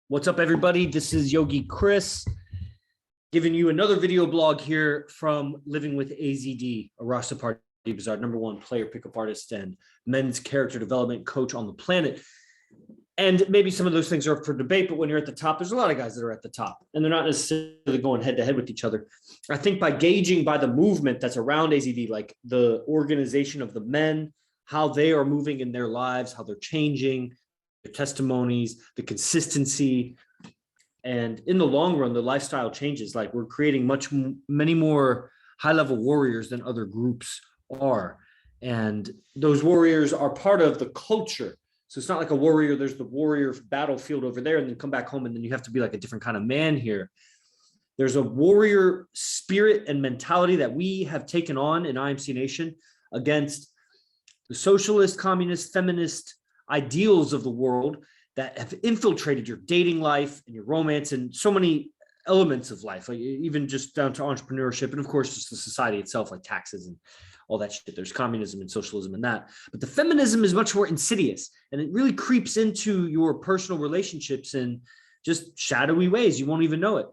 What's up, everybody? This is Yogi Chris, giving you another video blog here from Living with AZD, Arash Zepar Dibazar, #1 player pickup artist and men's character development coach on the planet. And maybe some of those things are up for debate, but when you're at the top, there's a lot of guys that are at the top, and they're not necessarily going head to head with each other. I think by gauging by the movement that's around AZD, like the organization of the men, how they are moving in their lives, how they're changing, their testimonies, the consistency, and in the long run, the lifestyle changes. Like we're creating many more high-level warriors than other groups are, and those warriors are part of the culture. So it's not like a warrior, there's the warrior battlefield over there, and then come back home, and then you have to be like a different kind of man here. There's a warrior spirit and mentality that we have taken on in IMC Nation against the socialist, communist, feminist ideals of the world that have infiltrated your dating life and your romance and so many elements of life, like even just down to entrepreneurship, and of course just the society itself, like taxes and all that shit. There's communism and socialism and that, but the feminism is much more insidious, and it really creeps into your personal relationships in just shadowy ways. You won't even know it.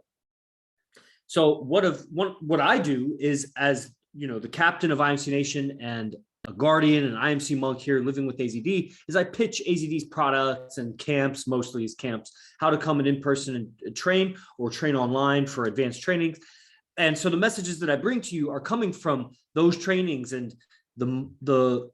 So what I do is, as you know, the captain of IMC Nation and a guardian and IMC monk here living with AZD, is I pitch AZD's products and camps, mostly as camps, how to come in person and train, or train online for advanced trainings. And so the messages that I bring to you are coming from those trainings and the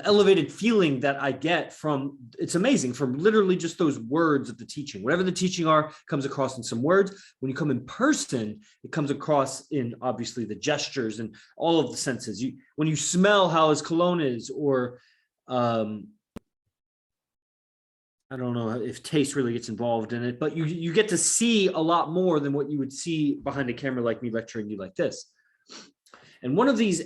elevated feeling that I get from, it's amazing, from literally just those words of the teaching. Whatever the teaching comes across in some words. When you come in person, it comes across in obviously the gestures and all of the senses. When you smell how his cologne is, or I don't know if taste really gets involved in it, but you get to see a lot more than what you would see behind a camera, like me lecturing you like this. And one of these,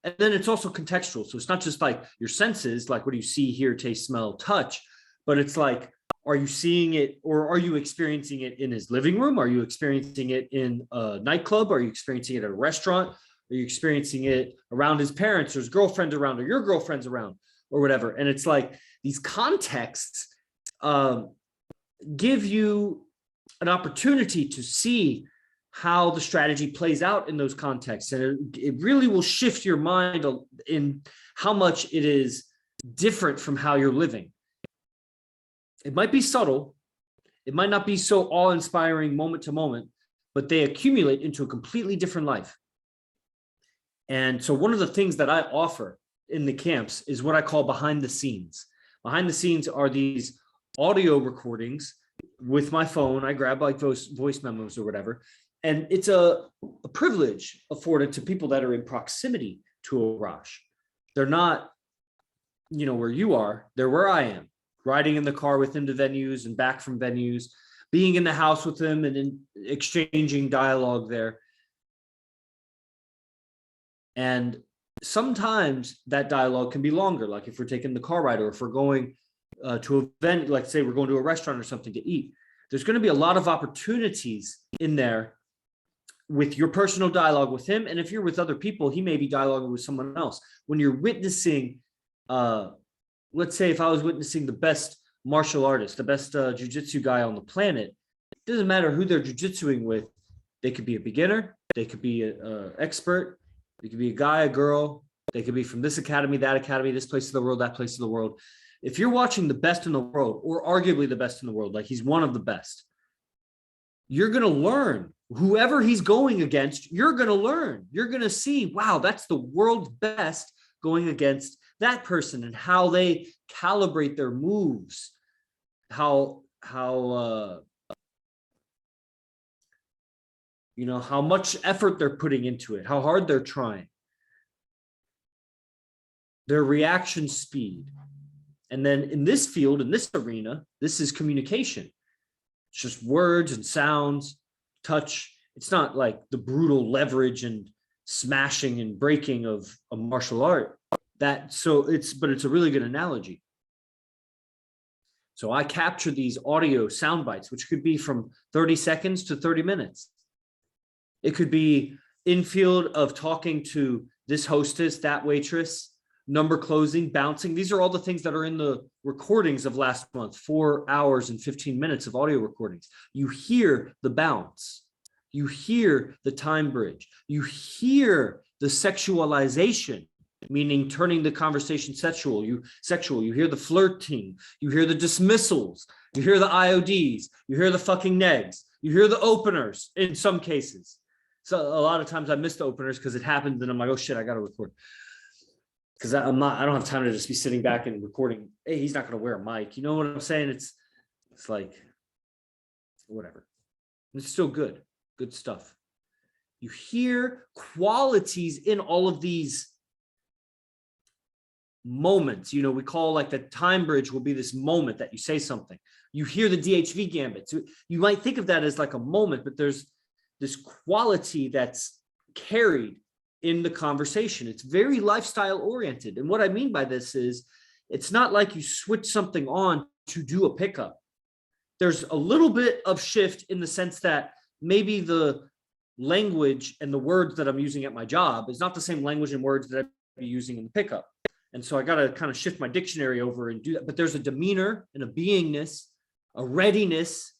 and then it's also contextual. So it's not just like your senses, like what do you see, hear, taste, smell, touch, but it's like, are you seeing it, or are you experiencing it in his living room? Are you experiencing it in a nightclub? Are you experiencing it at a restaurant? Are you experiencing it around his parents, or his girlfriend around, or your girlfriend's around, or whatever? And it's like these contexts give you an opportunity to see how the strategy plays out in those contexts. And it really will shift your mind in how much it is different from how you're living. It might be subtle. It might not be so awe-inspiring moment to moment, but they accumulate into a completely different life. And so one of the things that I offer in the camps is what I call behind the scenes. Behind the scenes are these audio recordings with my phone. I grab like voice memos or whatever. And it's a privilege afforded to people that are in proximity to Arash. They're not, where you are. They're where I am, riding in the car with him to venues and back from venues, being in the house with him and exchanging dialogue there. And sometimes that dialogue can be longer, like if we're taking the car ride, or if we're going to an event, like say we're going to a restaurant or something to eat. There's going to be a lot of opportunities in there with your personal dialogue with him. And if you're with other people, he may be dialoguing with someone else. When you're witnessing, let's say if I was witnessing the best martial artist, the best jiu-jitsu guy on the planet, it doesn't matter who they're jiu-jitsuing with. They could be a beginner. They could be an expert. They could be a guy, a girl. They could be from this academy, this place of the world, that place of the world. If you're watching the best in the world, or arguably the best in the world, like he's one of the best, you're going to learn. Whoever he's going against, you're going to learn. You're going to see, wow, that's the world's best going against that person, and how they calibrate their moves, how much effort they're putting into it, how hard they're trying, their reaction speed. And then in this field, in this arena, this is communication. It's just words and sounds, touch. It's not like the brutal leverage and smashing and breaking of a martial art. But it's a really good analogy. So I capture these audio sound bites, which could be from 30 seconds to 30 minutes. It could be in field of talking to this hostess, that waitress, number closing, bouncing. These are all the things that are in the recordings of last month, 4 hours and 15 minutes of audio recordings. You hear the bounce. You hear the time bridge. You hear the sexualization, meaning turning the conversation sexual. You hear the flirting. You hear the dismissals. You hear the IODs. You hear the fucking negs. You hear the openers in some cases. So a lot of times I miss the openers because it happens and I'm like, oh shit, I got to record. Because I don't have time to just be sitting back and recording. Hey, he's not going to wear a mic. You know what I'm saying? It's like, whatever. It's still good stuff. You hear qualities in all of these moments. You know, we call like the time bridge will be this moment that you say something. You hear the DHV gambit. So you might think of that as like a moment, but there's this quality that's carried in the conversation. It's very lifestyle oriented. And what I mean by this is it's not like you switch something on to do a pickup. There's a little bit of shift in the sense that maybe the language and the words that I'm using at my job is not the same language and words that I'd be using in the pickup. And so I got to kind of shift my dictionary over and do that. But there's a demeanor and a beingness, a readiness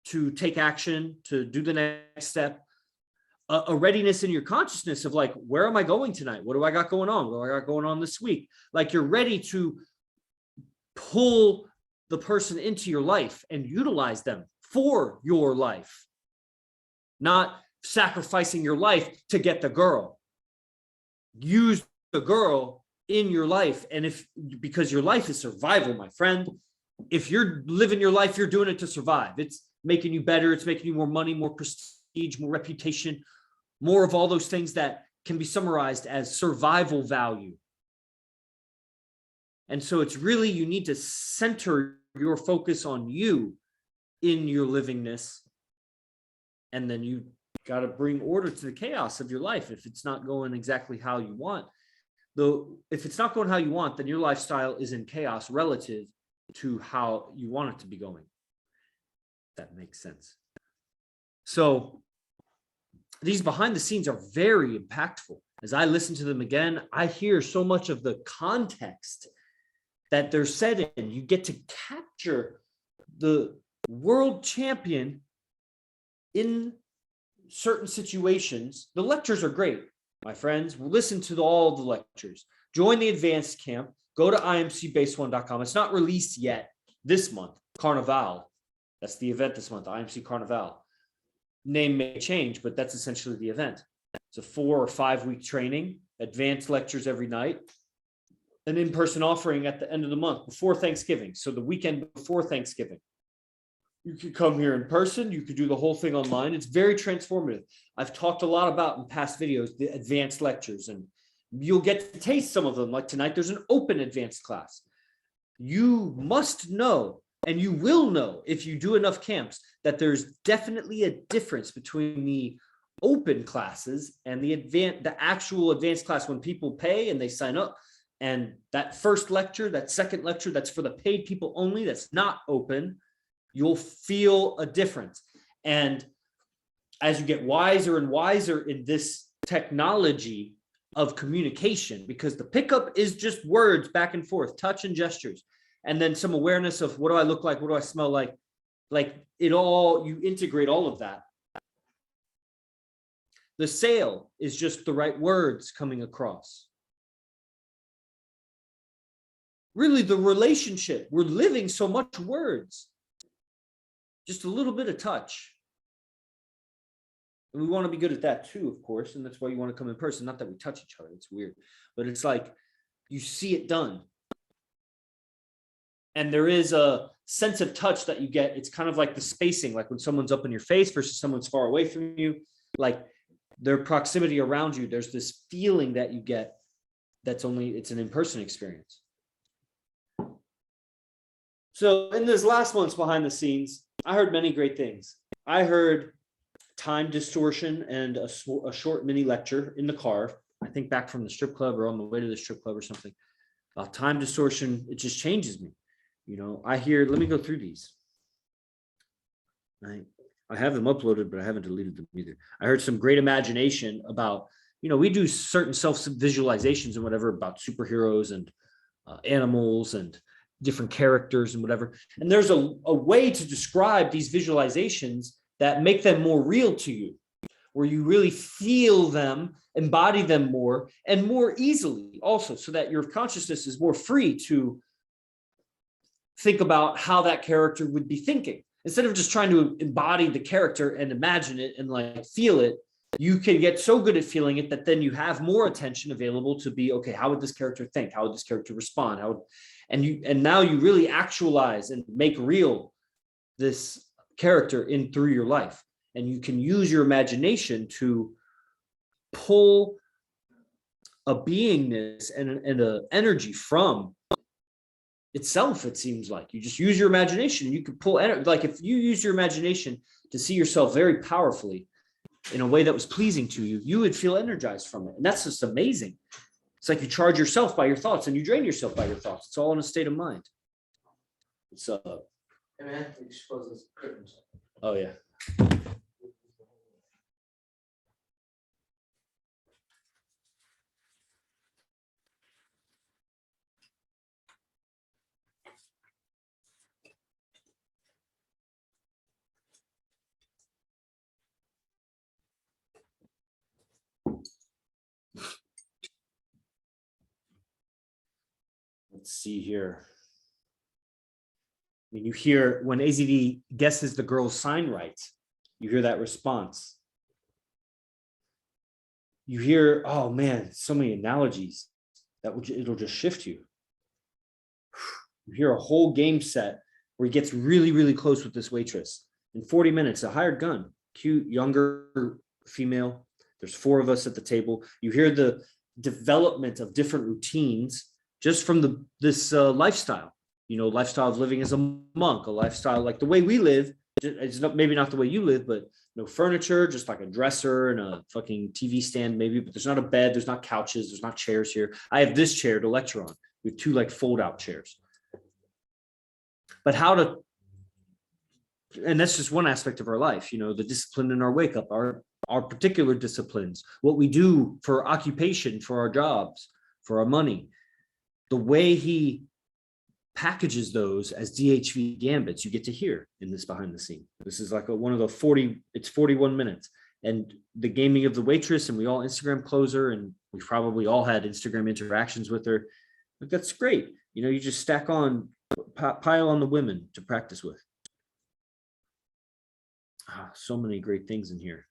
to take action, to do the next step, a readiness in your consciousness of like, where am I going tonight? What do I got going on? What do I got going on this week? Like you're ready to pull the person into your life and utilize them for your life, not sacrificing your life to get the girl. Use the girl in your life. And because your life is survival, my friend, if you're living your life, you're doing it to survive. It's making you better. It's making you more money, more prestige, more reputation, more of all those things that can be summarized as survival value. And so it's really, you need to center your focus on you in your livingness. And then you got to bring order to the chaos of your life. If it's not going exactly how you want, though, if it's not going how you want, then your lifestyle is in chaos relative to how you want it to be going. That makes sense. So these behind the scenes are very impactful. As I listen to them again, I hear so much of the context that they're set in. You get to capture the world champion in certain situations. The lectures are great, my friends. Listen to all the lectures. Join the advanced camp. Go to imcbaseone.com. It's not released yet this month. CARNIVALE. That's the event this month, IMC CARNIVALE. Name may change, but that's essentially the event. It's a 4 or 5 week training, advanced lectures every night, an in-person offering at the end of the month before Thanksgiving. So the weekend before Thanksgiving. You could come here in person. You could do the whole thing online. It's very transformative. I've talked a lot about in past videos, the advanced lectures, and you'll get to taste some of them. Like tonight, there's an open advanced class. You must know, and you will know if you do enough camps, that there's definitely a difference between the open classes and the actual advanced class when people pay and they sign up. And that first lecture, that second lecture, that's for the paid people only, that's not open. You'll feel a difference. And as you get wiser and wiser in this technology of communication, because the pickup is just words back and forth, touch and gestures, and then some awareness of what do I look like? What do I smell like? Like it all, you integrate all of that. The sale is just the right words coming across. Really, the relationship, we're living so much words. Just a little bit of touch. And we want to be good at that too, of course. And that's why you want to come in person. Not that we touch each other. It's weird. But it's like you see it done. And there is a sense of touch that you get. It's kind of like the spacing, like when someone's up in your face versus someone's far away from you. Like their proximity around you. There's this feeling that you get it's an in-person experience. So in this last month's behind the scenes, I heard many great things. I heard time distortion and a short mini lecture in the car, I think back from the strip club or on the way to the strip club or something. Time distortion, it just changes me. You know, I hear, let me go through these. I have them uploaded, but I haven't deleted them either. I heard some great imagination about we do certain self-visualizations and whatever about superheroes and animals and different characters and whatever. And there's a way to describe these visualizations that make them more real to you, where you really feel them, embody them more and more easily also, so that your consciousness is more free to think about how that character would be thinking. Instead of just trying to embody the character and imagine it and like feel it, you can get so good at feeling it that then you have more attention available to be, okay, how would this character think? How would this character respond? And now you really actualize and make real this character in through your life. And you can use your imagination to pull a beingness and an energy from itself. It seems like you just use your imagination. You can pull energy. Like if you use your imagination to see yourself very powerfully in a way that was pleasing to you, you would feel energized from it. And that's just amazing. It's like you charge yourself by your thoughts and you drain yourself by your thoughts. It's all in a state of mind. It's Hey man, you just close those curtains. oh yeah. Let's see here. I mean, you hear when AZD guesses the girl's sign right, you hear that response. You hear, oh man, so many analogies that it'll just shift you. You hear a whole game set where he gets really, really close with this waitress. In 40 minutes, a hired gun, cute, younger female. There's 4 of us at the table. You hear the development of different routines just from this lifestyle, lifestyle of living as a monk, a lifestyle like the way we live. It's not, maybe not the way you live, but no furniture, just like a dresser and a fucking TV stand maybe, but there's not a bed, there's not couches, there's not chairs here. I have this chair to lecture on. We have 2 like fold out chairs. But and that's just one aspect of our life, the discipline in our wake up, our particular disciplines, what we do for occupation, for our jobs, for our money. The way he packages those as DHV gambits, you get to hear in this behind the scene. This is like one of the it's 41 minutes. And the gaming of the waitress, and we all Instagram close her, and we probably all had Instagram interactions with her. But that's great. You just stack on, pile on the women to practice with. So many great things in here.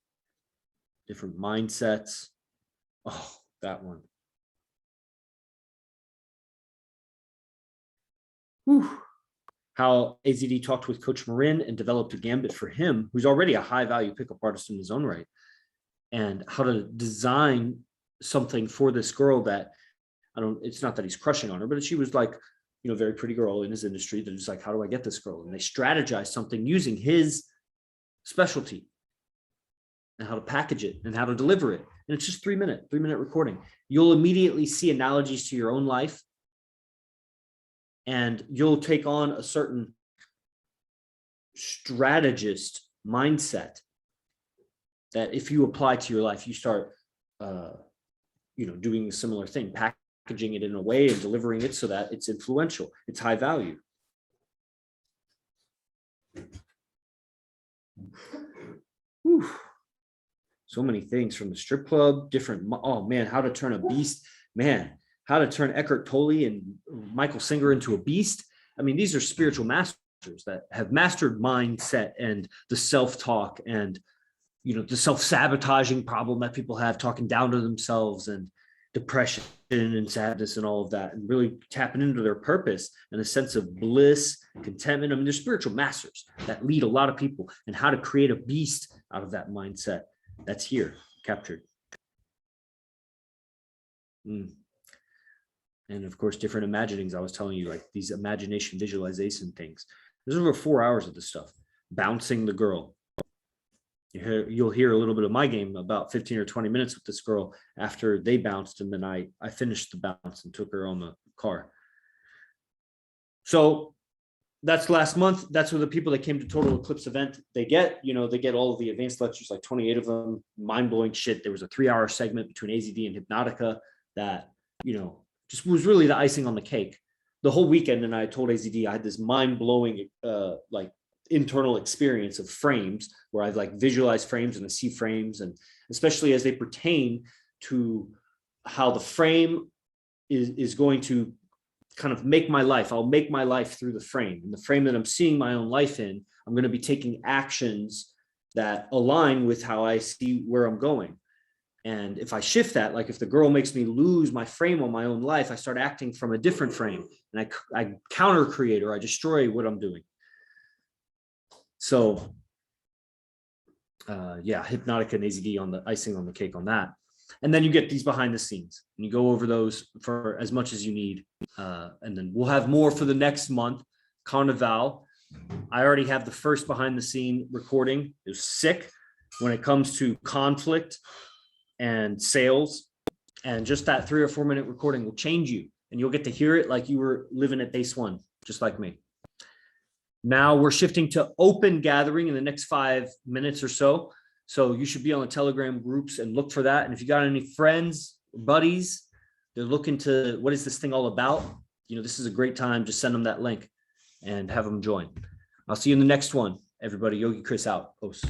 Different mindsets. Oh, that one. Whew. How AZD talked with Coach Marin and developed a gambit for him, who's already a high value pickup artist in his own right, and how to design something for this girl that it's not that he's crushing on her, but she was like, very pretty girl in his industry that was like, how do I get this girl? And they strategized something using his specialty and how to package it and how to deliver it. And it's just 3-minute recording. You'll immediately see analogies to your own life, and you'll take on a certain strategist mindset that if you apply to your life, you start, doing a similar thing, packaging it in a way and delivering it so that it's influential, it's high value. Whew. So many things from the strip club, different, oh man, how to turn a beast, man. How to turn Eckhart Tolle and Michael Singer into a beast. I mean, these are spiritual masters that have mastered mindset and the self-talk and, the self-sabotaging problem that people have, talking down to themselves and depression and sadness and all of that, and really tapping into their purpose and a sense of bliss, contentment. I mean, they're spiritual masters that lead a lot of people, and how to create a beast out of that mindset. That's here, captured. And of course, different imaginings. I was telling you, like these imagination visualization things. There's over 4 hours of this stuff. Bouncing the girl. You'll hear a little bit of my game, about 15 or 20 minutes with this girl after they bounced, and then I finished the bounce and took her on the car. So that's last month. That's what the people that came to Total Eclipse event, they get, they get all of the advanced lectures, like 28 of them, mind-blowing shit. There was a 3-hour segment between AZD and Hypnotica that, just was really the icing on the cake. The whole weekend, and I told AZD I had this mind-blowing like internal experience of frames where I've like visualized frames and I see frames, and especially as they pertain to how the frame is going to kind of make my life. I'll make my life through the frame, and the frame that I'm seeing my own life in, I'm going to be taking actions that align with how I see where I'm going. And if I shift that, like if the girl makes me lose my frame on my own life, I start acting from a different frame, and I counter create, or I destroy what I'm doing. So yeah, Hypnotica and AZD on the icing on the cake on that. And then you get these behind the scenes, and you go over those for as much as you need. And then we'll have more for the next month. Carnival. I already have the first behind the scene recording. It was sick when it comes to conflict and sales. And just that 3 or 4 minute recording will change you, and you'll get to hear it like you were living at base one, just like me. Now we're shifting to open gathering in the next 5 minutes or so. So you should be on the Telegram groups and look for that. And if you got any friends, buddies, they're looking to, what is this thing all about? This is a great time. Just send them that link and have them join. I'll see you in the next one. Everybody, Yogi Chris out. Post.